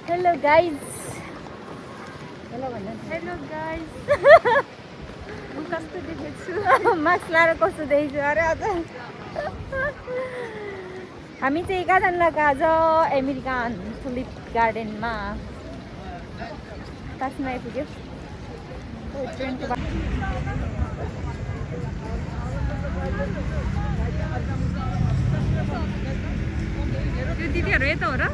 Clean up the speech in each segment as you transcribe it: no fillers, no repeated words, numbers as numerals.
Hello guys hello guys म कस्तो देखेछु mask लाएर कस्तो देखिन्छ अरे आज हामी चाहिँ कहाँजना गएको आज अमेरिकन टुलिप गार्डनमा काठमा आइपुग्यो ट्रेनको त्यो दिदीहरू यता हो र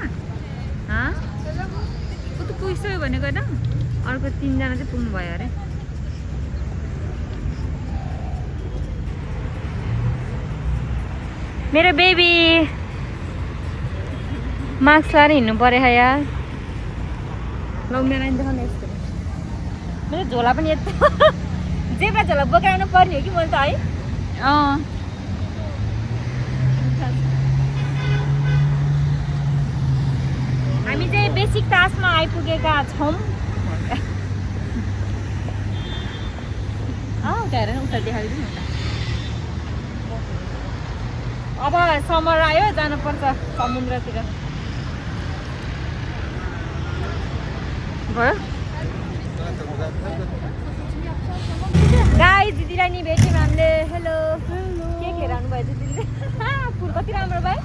कस्तो पुगिसक्यो भनेको होइन अर्को 3 जना चाहिँ पुग्नु भयो अरे मेरो बेबी मास्क लाएर हिँड्नु पर्यो यार ल मेरो देखाउनु यस्तो मेरो झोला पनि यस्तो जेब्रा झोला बोकाउनु पर्ने हो कि मैले त है हामी चाहिँ बेसिक टास्कमा आइपुगेका छौँ उता हेर न उता देखाइदिनु न अब समर आयो जानुपर्छ समुद्रतिर भयो गाई दिदीलाई नि भेट्यौँ हामीले हेलो के खेलाउनु भयो दिदीले फुल कति राम्रो भयो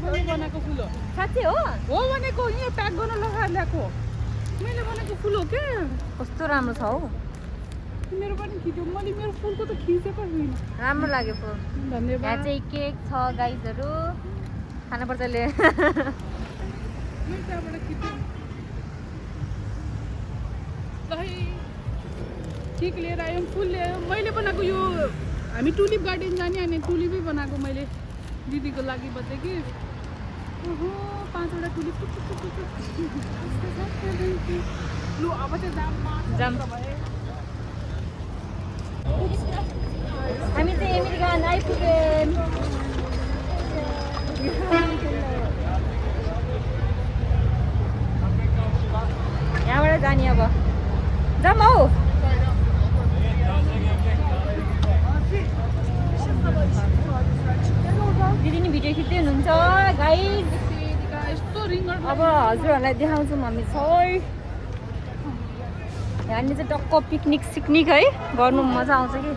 मैले बनाएको फुल हो साँच्चै हो भनेको यहाँ प्याक गर्न लगाएर ल्याएको मैले बनाएको फुल हो के कस्तो राम्रो छ हौ मेरो पनि खिच्यो मैले मेरो फुलको त खिचेको छैन राम्रो लाग्यो फुल धन्यवाद यहाँ चाहिँ केक छ गाइजहरू खानुपर्छ ले मैले त्यहाँबाट खिच्यो केक लिएर आयौँ फुल ल्यायौँ मैले बनाएको यो हामी टुलिप गार्डन जाने अनि टुलिपै बनाएको मैले दिदीको लागि बच्चा कि ओहो 5वटा टुलिप लु अब चाहिँ जाम हामी चाहिँ अमेरिकन आइपुग्यौँ यहाँबाट जाने अब जाम हौ दिदी नि भिडियो खिच्दै हुनुहुन्छ गाइज अब हजुरहरूलाई देखाउँछौँ हामी सबै यहाँनिर चाहिँ टक्क पिकनिक सिक्निक है गर्नु मजा आउँछ कि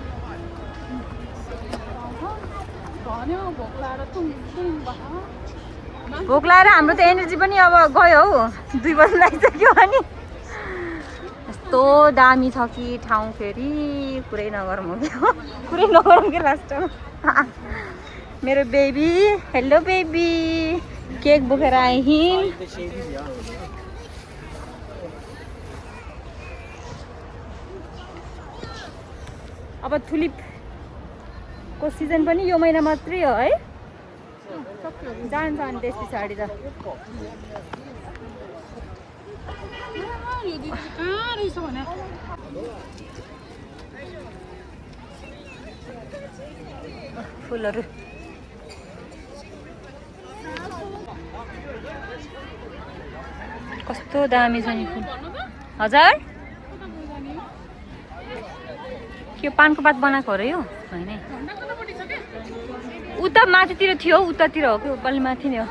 भोक लाएर हाम्रो त एनर्जी पनि अब गयो हौ 2 बजी लागिसक्यो अनि यस्तो दामी छ कि ठाउँ फेरि कुरै नगरौँ कि कुरै नगरौँ कि लास्टमा मेरो बेबी हेलो बेबी केक बोकेर आए हिँड अब तुलिपको सिजन पनि यो महिना मात्रै हो है जान्छ अनि त्यस पछाडि त फुलहरू कस्तो दामी छ नि फुल हजार के पानको पात बनाएको हो र यो होइन उता माथितिर थियो उतातिर हो कि बल्ल माथि नै हो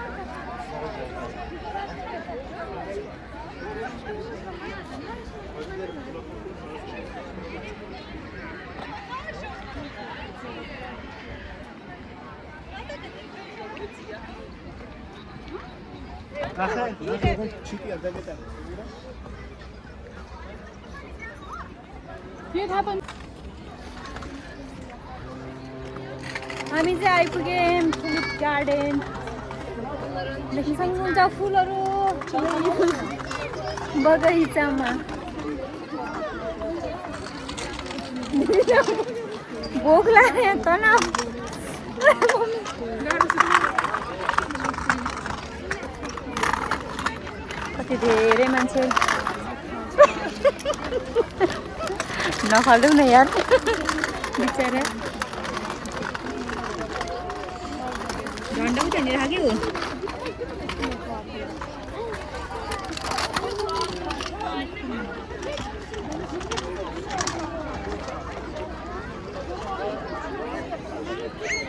हामी चाहिँ आइपुग्यौँ टुलिप गार्डन देख्न सक्नुहुन्छ फुलहरू बगैँचामा भोक लाग्यो त न कति धेरै मान्छे नफाल्दौ न यार बिचरा झन्डा उता नि राख्यो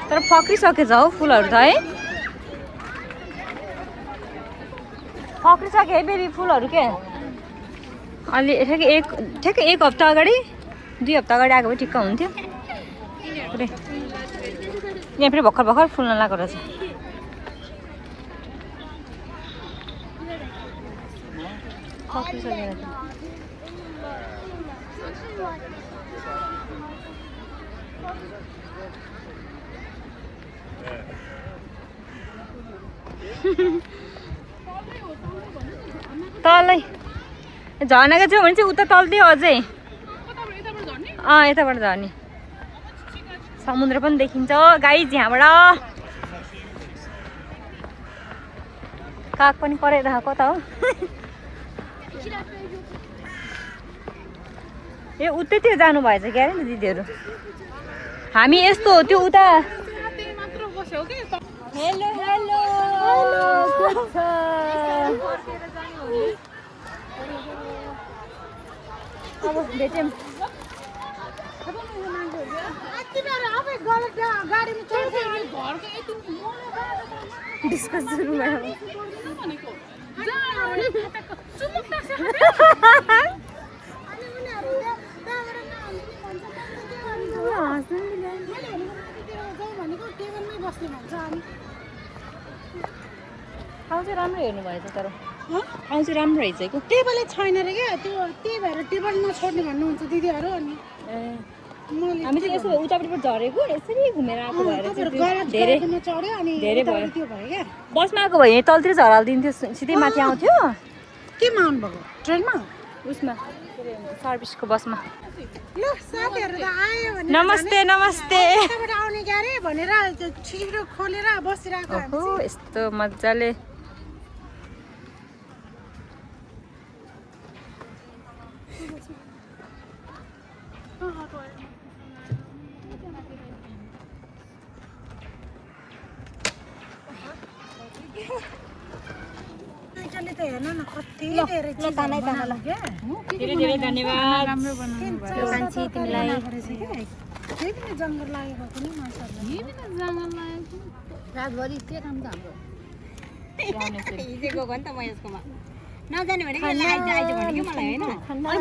तर फक्रिसकेछ हौ फुलहरू त है फक्रिसकेछ आइसक्यो है बेबी फुलहरू के अलि ठ्याक्कै एक हप्ता अगाडि 2 हप्ता अगाडि आएको भए ठिक्क हुन्थ्यो पुरै यहाँ फेरि भर्खर भर्खर फुल्न लागेको रहेछ तलै झर्नाको छेउ भने चाहिँ उता तल्दै अझै यताबाट झर्ने समुद्र पनि देखिन्छ गाइज यहाँबाट काग पनि कराइरहेको त हो ए उतैतिर जानु भएछ क्या अरे दिदीहरू हामी यस्तो हो त्यो उता हेलो हेलो अब भेट्यौँ डिस्कस सुरु भयो ठाउँ चाहिँ राम्रो हेर्नु भएछ तर ठाउँ चाहिँ राम्रो रहेछ कि टेबलै छैन रे क्या त्यो त्यही भएर टेबल नछोड्ने भन्नुहुन्छ दिदीहरू अनि हामी चाहिँ यसो उतापट्टिबाट झरेको यसरी घुमेर आएको भएर धेरै भयो बसमा आएको भए तलतिर झरालिदिन्थ्यो सिधै माथि आउँथ्यो केमा आउनुभएको ट्रेनमा उसमा सर्भिसको बसमा ल साथीहरू त आयो भने नमस्ते नमस्ते यताबाट आउने क्यारे भनेर छिटो खोलेर बसिरहेको ओहो यस्तो मजाले त हेर्न न कति धेरै चिज बनायो क्या धेरै धेरै धन्यवाद राम्रो बनाउनु भयो कान्छी तिमीलाई त्यही पनि जङ्गल लागेको पनि मान्छेहरूले यही पनि जङ्गल लागेको रातभरि के काम त हाम्रो हिजो गएको नि त म यसकोमा नजाने भनेको आइज भनेको मलाई होइन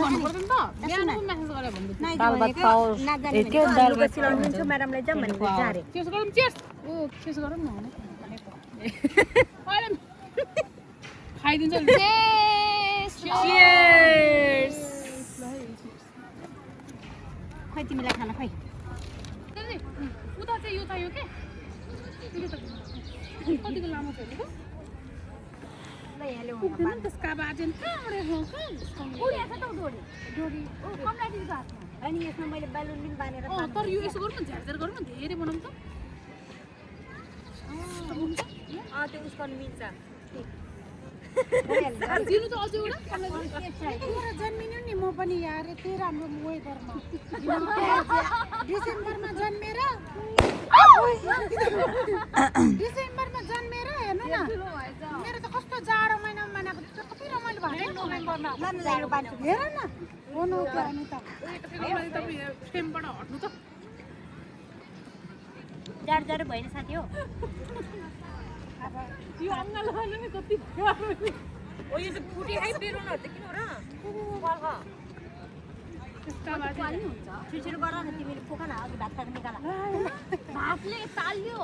भन्नु पर्दैन त बिहानको मेसेज गरे भन्नु दाल भात पाउर त्यो दाल भात चिलाउनु म्याडमलाई जाम भनेको जारे त्यसो गरौँ चेस ओ त्यसो गरौँ न अहिले खाइदिन्छ चियर्स खै तिमीलाई खाना खै उता चाहिँ यो चाहियो के कतिको लामो छ यो ल यहाँ ल्याउनु पुग्दैन नि त्यसका बाजेन कहाँबाट उड्या छ त डोरी डोरी ओ कमला दिदीको हातमा अनि यसमा मैले बेलुन पनि बानेर तर यो यसो गरौँ न झ्यारझ्यार गरौँ न धेरै बनाउँ त त्यो उसको मिल्छ दिनु त अझै एउटा जन्मिनु नि म पनि यार यति राम्रो वेदरमा डिसेम्बरमा जन्मेर हेर्नु न मेरो त कस्तो जाडो महिनामा मनाएको कति रमाइलो भएको नोभेम्बरमा हेर न हो न त फ्रेमबाट हट्नु त जाडो जाडो भएन साथी हो यो अङ्गाल खानु नि कति ओ यो चाहिँ फुटी है बेरुनहरु चाहिँ किन हो र बल्खा छिटो गर न तिमीले पोखा न अघि भात खाएर निकाल भातले ताल्यो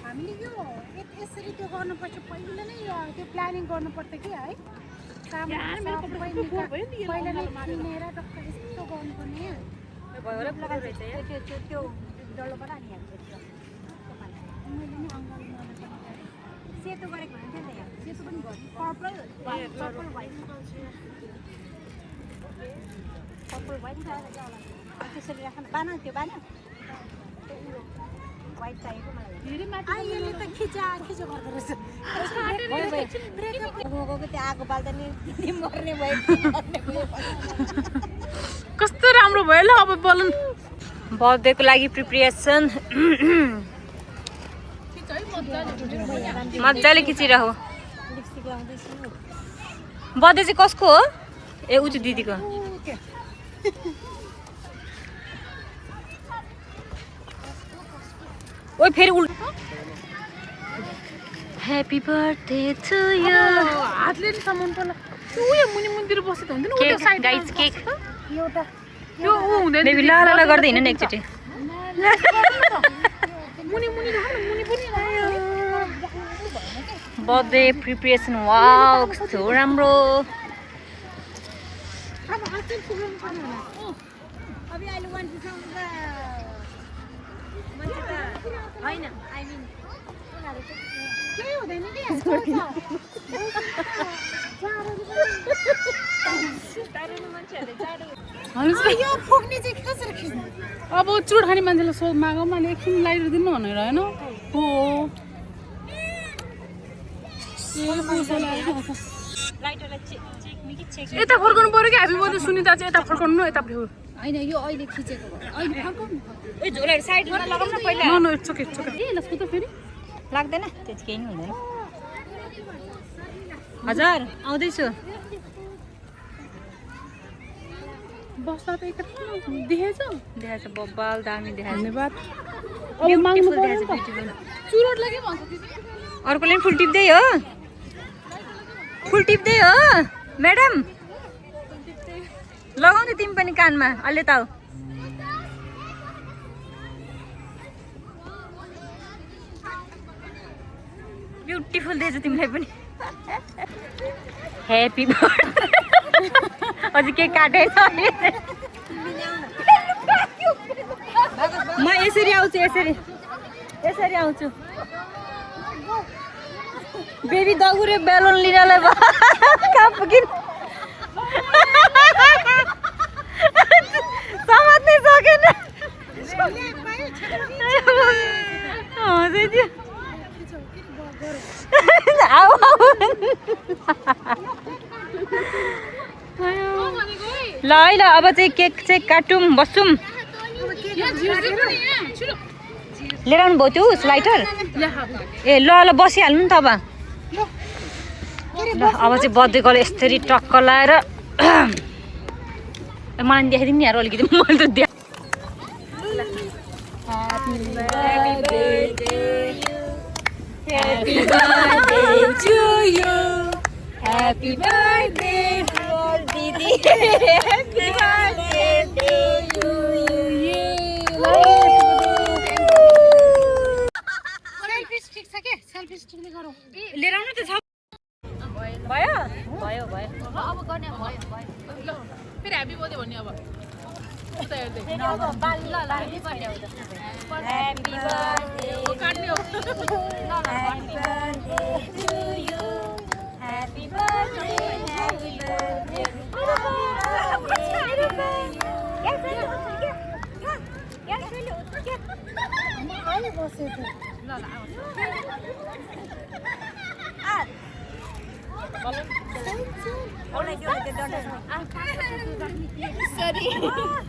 हामीले यो यसरी त्यो गर्नुपर्छ पहिले नै त्यो प्लानिङ गर्नुपर्छ कि है पहिला नै किनेर टक्क यस्तो गर्नुपर्ने त्यो डल्लोबाट अनि सेतो गरेको हुन्थ्यो नि यहाँ सेतो पनि पर्पल व्हाइट त्यसरी राख्नु बान त्यो बान व्हाइट चाहिएको मलाई अहिले त खिचा गर्दो रहेछ त्यो आगो बाल्दा नि मर्ने भयो कस्तो राम्रो भयो ल अब बलुन बर्थडेको लागि प्रिपरेसन मजाले खिचिरह लिपस्टिक लाउँदैछु बर्थडे चाहिँ कसको हो ए उ चाहिँ दिदीको ओ फेरि उल्टा Happy birthday to you. हातले नि सामान पर्ला उयो मुनि मुनितिर बसेको हुँदैन उयो साइड गाइस केक एउटा यो उ हुँदैन बेबी ला ला गर्दै हिँड्नु नि एकचोटि मुनि मुनि राख्नु मुनि पनि बर्थडे प्रिपरेसन वाउ कस्तो राम्रो अब हातले प्रोग्राम गर्नु होला अबि अहिले 1 डिसेम्बर होइन आई मिन केही हुँदैन के यो फोक्ने चाहिँ कसरी खिच्नु अब चुड खाने मान्छेलाई सोध मागौँ मैले एकछिन लगाइदिनु भनेर होइन हो यता फर्काउनु पर्यो कि ह्याप्पी बर्थडे सुनिता चाहिँ यता फर्काउनु यता भ्यू होइन यो अहिले खिचेको हो अहिले फर्काउनु ए झोलाहरु साइडमा लगाउन पहिला नो नो इट्स ओके ए लस्को त फेरि लाग्दैन त्यो केही नि हुँदैन हजुर आउँदैछु बस्दा त एक देखेछ देखाछ बब्बाल दामी देखाछ धन्यवाद अब माग्नु पर्यो नि त चुरोटलाई के भन्छ दिदी अर्कोले पनि फुल टिप्दै हो फुल टिप्दै हो म्याडम लगाउने तिमी पनि कानमा अलि त ब्युटिफुल दिएछ तिमीलाई पनि ह्याप्पी बर्थडे अझै केक काटेन म यसरी आउँछु यसरी आउँछु बेबी दगुरे बेलुन लिनलाई कहाँ पुगिन् समात्नै सकेन ल है ल अब चाहिँ केक चाहिँ काटौँ बसौँ लिएर आउनु भयो त्यो स्लाइटर ए ल ल बसिहाल्नु नि त अब ल अब चाहिँ बर्थडे गर्ल यसरी टक्क लाएर मलाई देखाइदिनु नि यार अलिकति मैले त देख Happy birthday for Didi. Happy birthday to you. Selfie stick छ के सेल्फी स्टिकले गरौँ लिएर आउनु त छ भयो भयो भयो अब गर्ने भयो ल फेरि ह्याप्पी बर्थडे भन्ने अब उता हेर्दै Happy birthday काट्ने हो to you. Happy birthday, happy birthday.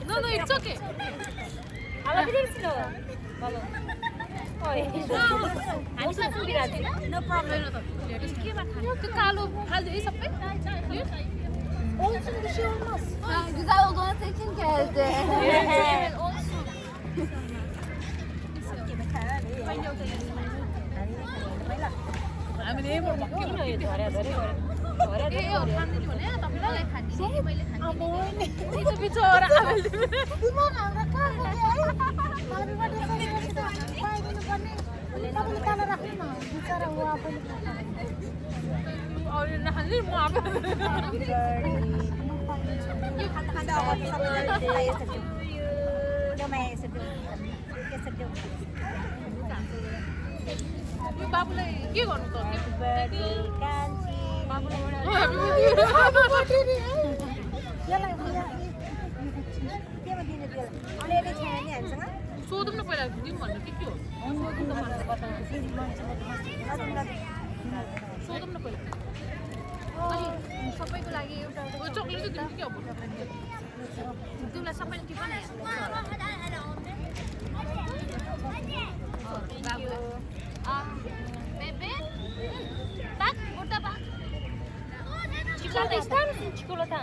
No, it's okay. No problem त्यो कालो फाल्दै सबै Güzel olduğunu için geldi. हामीले यहीँबाट बिचरा नखाने म बाबुलाई के गर्नु त सोधौँ न पहिला दिउँ भनेर के हो सोधौँ न पहिला सबैको लागि एउटा चक्लेट चाहिँ दिउँ के अब तिमीलाई सबैले टिप न बेबे बाक उठ्दा बाक Çikolata.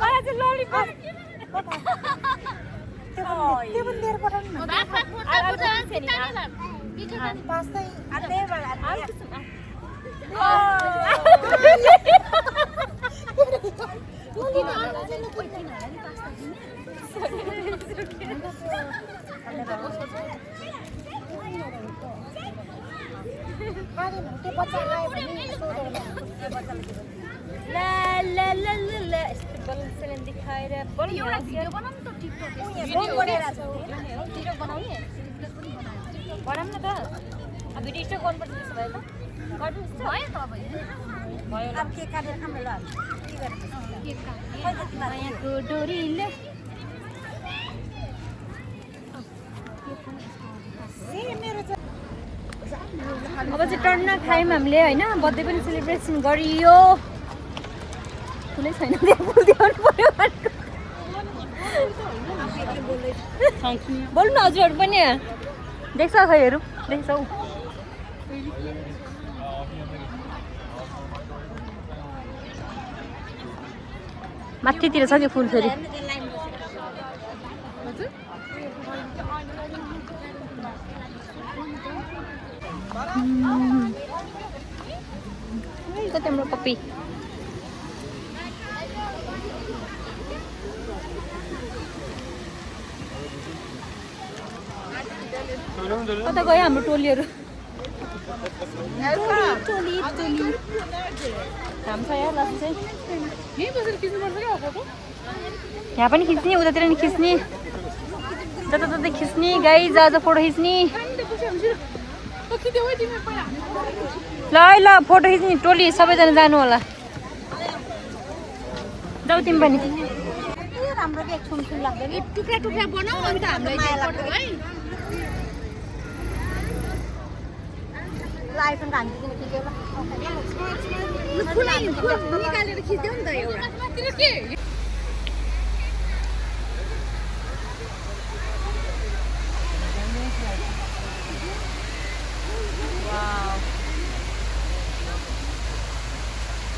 मलाई चाहिँ ललिपप त्यो पनि दिएर पठाउनु न पास्दै आधे वाला अब चाहिँ टर्न खायौँ हामीले होइन बर्थडे पनि सेलिब्रेसन गरियो फुलै छैन फुल देखाउनु पर्यो बोल्नु न हजुरहरू पनि देख्छ खै हेरौँ देख्छौ माथितिर छ कि फुल फेरि तिम्रो पप्पी कता गयो हाम्रो टोलीहरू घाम छ यार लास्ट चाहिँ यहाँ पनि खिच्ने उतातिर नि खिच्ने जताततै खिच्ने गाई जहाँ फोटो खिच्ने ल ल फोटो खिच्ने टोली सबैजना जानु होला जाऊ तिमी पनि राम्रो के छुमछुम लाग्दैन टुक्रा टुक्रा बनाऊ अन्त हामीलाई माया लाग्छ है आइफोन हान्नु दिनु ठिकै हो निकालेर खिच्देऊ नि त एउटा के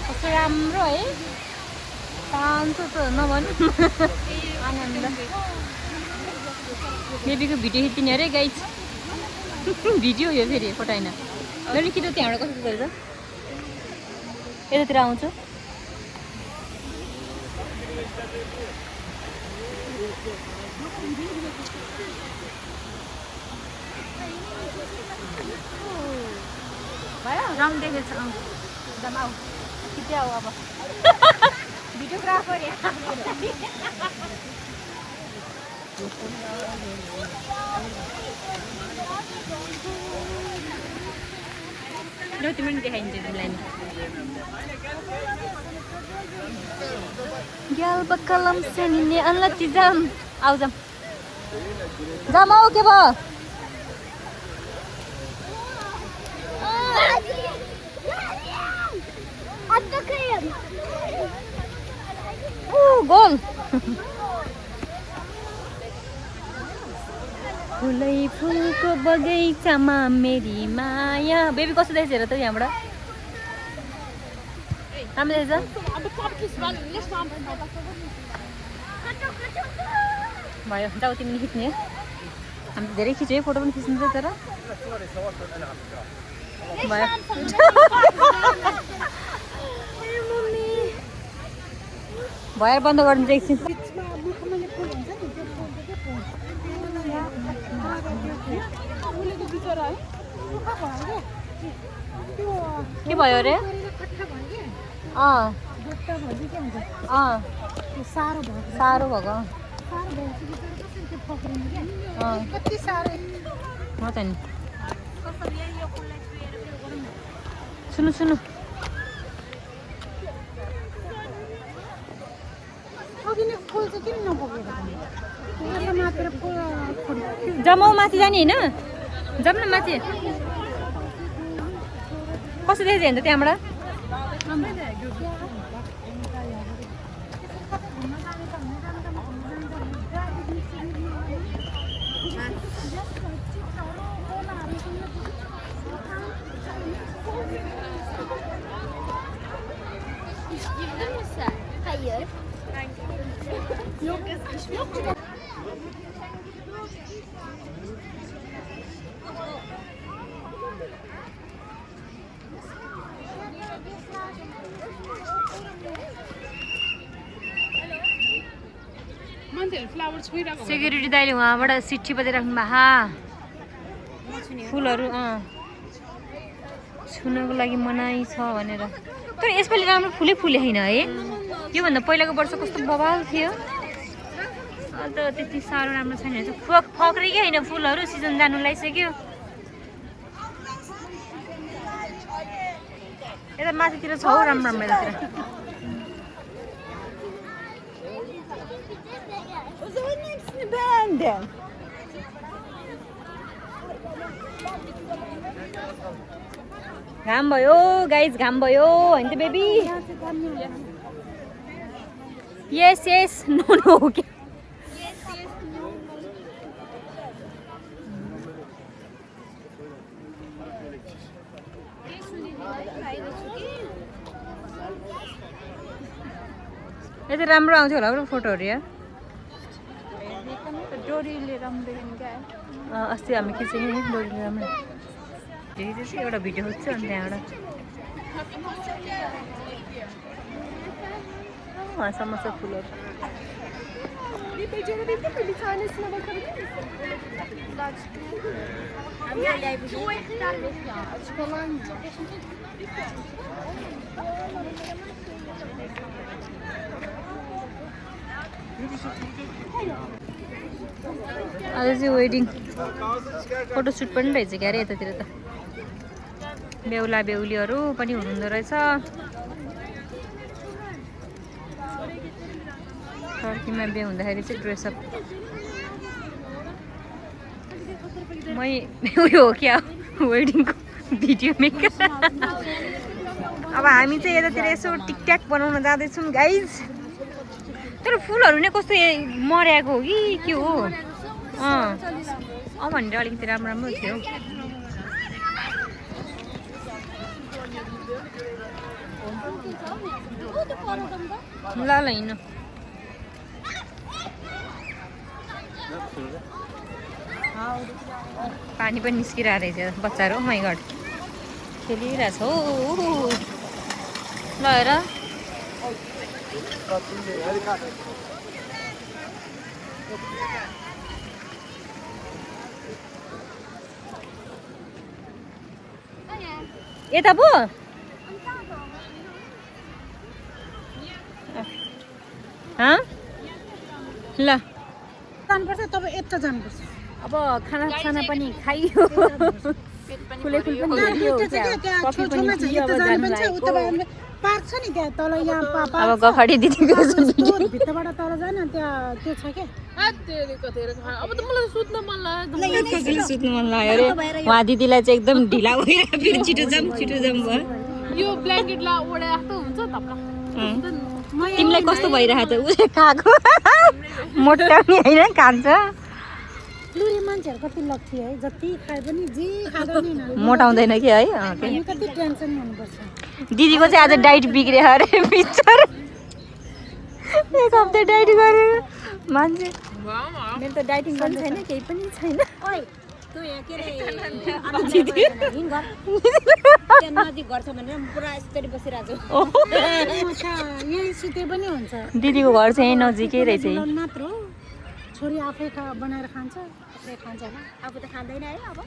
कस्तो राम्रो है शान्त त नभनु आनन्द बेबीको भिडियो खिच्ने अरे गाइज भिडियो यो फेरि फोटो होइन मैले कि त त्यहाँबाट कस्तो गर्छ यतातिर आउँछु भयो रङ देखेछ एकदम आऊ खिच्दै आऊ अब भिडियोग्राफर ल तिमीले पनि देखाइन्छ तिमीलाई नि ग्याल बक्कलम सेनिने अनलति जाम आऊ जाम जाम आऊ के भयो गोल फुलै फुलको बगैँचामा मेरी माया बेबी कस्तो देख्छ हेर त यहाँबाट राम्रो देख्छ भयो जाऊ तिमीले खिच्ने हामी धेरै खिच्यो है फोटो पनि खिच्नु चाहिँ तर भयो भएर बन्द गर्नु चाहिँ एकछिन के भयो अरे साह्रो भएको हो त नि सुन्नु सुन्नु जमाउ माथि जाने होइन जाऊँ न माथि कस्तो देख्छ हेर्नु त्यहाँबाट मान्छेहरू फ्लावर छोइरहेको सेक्युरिटी दाइले उहाँबाट सिट्ठी बजाइराख्नु भएको फुलहरू छुनको लागि मनाइ छ भनेर। तर यसपालि राम्रो फुलै फुले होइन है, योभन्दा पहिलाको वर्ष कस्तो बवाल थियो। अन्त त्यति साह्रो राम्रो छैन रहेछ, फक्रेकै होइन फुलहरू, सिजन जानु लागिसक्यो। यता माथितिर छ हौ राम्रो राम्रो यतातिर। घाम भयो गाइज, घाम भयो होइन त बेबी? यस यस नो नो क्या यता राम्रो आउँथ्यो होला ब्रो फोटोहरू यार। डोरीले राम्रो क्या। अस्ति हामी खिचेको नि डोरीले राम्रो। एउटा भिडियो खोज्छु अनि त्यहाँबाट समस्या फुलहरू आज चाहिँ वेडिङ फोटोसुट पनि रहेछ क्या अरे यतातिर त। बेहुला बेहुलीहरू पनि हुनुहुँदो रहेछ। टर्कीमा बिहे हुँदाखेरि चाहिँ ड्रेसअप मै उयो हो क्या वेडिङको भिडियो मेकर। अब हामी चाहिँ यतातिर यसो टिकट्याक बनाउन जाँदैछौँ गाइज। तर फुलहरू नै कस्तो मर्याएको हो कि के हो? भनेर अलिकति राम्रो राम्रो थियो। ल ल हिँड्नु। पानी पनि निस्किरहेको रहेछ बच्चाहरू। माइ गड खेलिरहेछ हौ। ल हेर यता पो ल जानुपर्छ तब यता जानुपर्छ। अब खाना पनि खाइयो, फुले फुल पनि हेरियो, कफी पनि पियो। अब जानु लागेको पार्क छ नि त्यहाँ तल यहाँ अब गफाडी दिदीको भित्रबाट तल जान त्यहाँ त्यो छ क्या। अब त मलाई सुत्न मन लाग्यो। सुत्नु मन लाग्यो अरे। उहाँ दिदीलाई चाहिँ एकदम ढिला भएर फेरि छिटो जाऊँ भयो। यो ब्ल्याङ्केट ला ओढा जस्तो हुन्छ तप्ला। तिमीलाई कस्तो भइरहेको छ? उसले खाएको मोटाउने होइन, खान्छ। लुरे मान्छेहरू कति लक्ष्य है, जति खाए पनि जे खाँदा नि मोटाउँदैन कि है। कति टेन्सन हुनुपर्छ। दिदीको चाहिँ आज डाइट बिग्रियो अरे पिक्चर। एक हप्ता डाइट गरेर मान्छे। मेरो त डाइटिङ पनि छैन, केही पनि छैन। दिदीको घर चाहिँ नजिकै रहेछ। मात्र हो, छोरी आफै बनाएर खान्छ, आफै खान्छ होला। अब त खाँदैन है, अब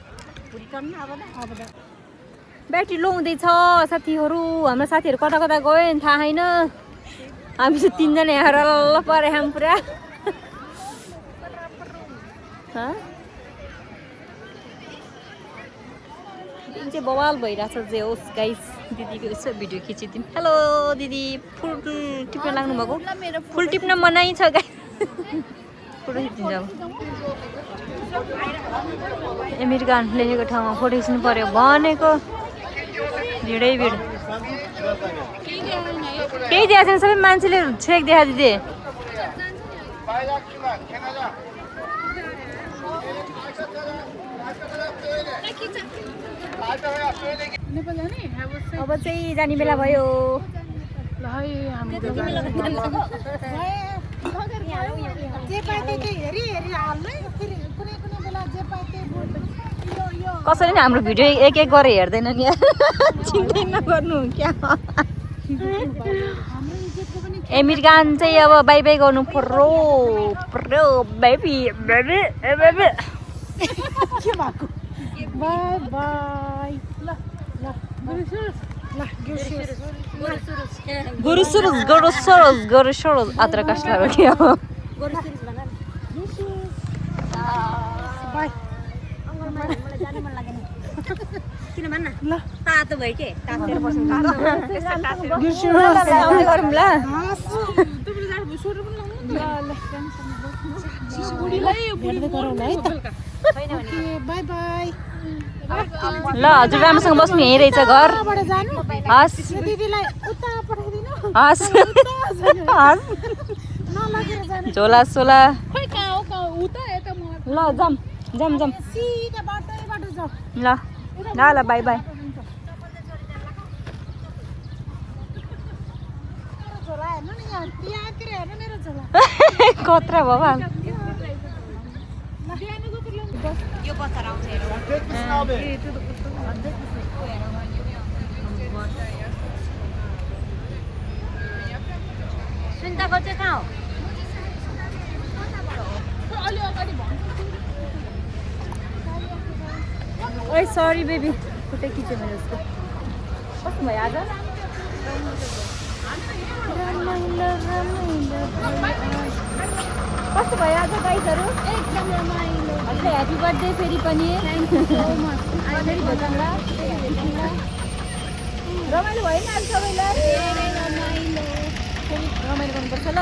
ब्याट्री लो हुँदैछ साथीहरू। हाम्रो साथीहरू कता कता गयो नि थाहा छैन। हामी चाहिँ तिनजना यहाँ रल्ल परे हामी पुरा। दिन चाहिँ बवाल भइरहेछ जे होस् गाइस। दिदीको यसो भिडियो खिचिदिउँ। हेलो दिदी, फुल टिप्न लाग्नु भएको? फुल टिप्न मनाइ छ गाइस। फोटो खिचिदिन्छ अब। एमिर खान लेखेको ठाउँमा फोटो खिच्नु पर्यो भनेको भिडै भिड। केही दिएको छैन, सबै मान्छेले छेक देखा दिदी। अब चाहिँ जाने बेला भयो। कसैले नि हाम्रो भिडियो एक एक गरेर हेर्दैन नि। चिन्ता नगर्नु क्या। एमिरगान चाहिँ अब बाई बाई गर्नु पर्यो पर्यो बेबी बेबी ए बेबी के भएको बाई बाई ल ल ल गुरु सुरुज गुरु सुरुज गुरु सुरुज अत्र कष्ट लाग्यो के बाई मलाई जानु मन लागेन किन भन्न ल तातो भयो के तातेर बस्नु गरौँ ल तपाईले जानु भयो स्वेटर पनि लाउनु ल बुढीलाई बुढी गरौँ है त ओके बाई बाई ल हजुर राम्रोसँग बस्नु यहीँ रहेछ घर कहाँबाट जानु हस् दिदीलाई उता पठाइदिनु हस् हस् नलगेर जानु झोला सोला खोइ कहाँ हो उता यता मलाई ल जाम जाम जाम सिधा बाटैबाट जाऊ ल ल ल बाई बाई झोला हेर्नु नि यहाँतिर हेर्नु मेरो झोला कत्रा बाबा यो बच्चा आउँछ हेरौँ सुन्तको चाहिँ कहाँ हो अलि अगाडि भन्नु ओइ सरी बेबी खुट्टै खिच्यो मेरो उसको कस्तो भयो आज कस्तो भयो आज गाइजहरू एकदम रमाइलो हजुर ह्याप्पी बर्थडे फेरि पनि फेरि भेटौँला रमाइलो भयो नि आज सबैलाई फेरि रमाइलो गर्नुपर्छ ल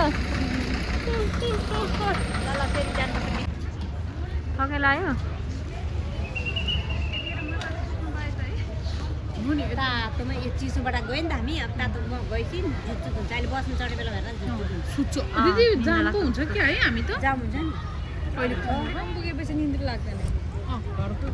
थकाइ लाग्यो तातोमा यो चिसोबाट गयो नि त हामी अब तातोमा गएपछि झुकझुक हुन्छ अहिले बस्नु चढ्ने बेला भएर झुकझुक हुन्छ सुत्छु दिदी जाम त हुन्छ कि है हामी त जाम हुन्छ नि अहिले पुगेपछि निन्द्रा लाग्दैन घरको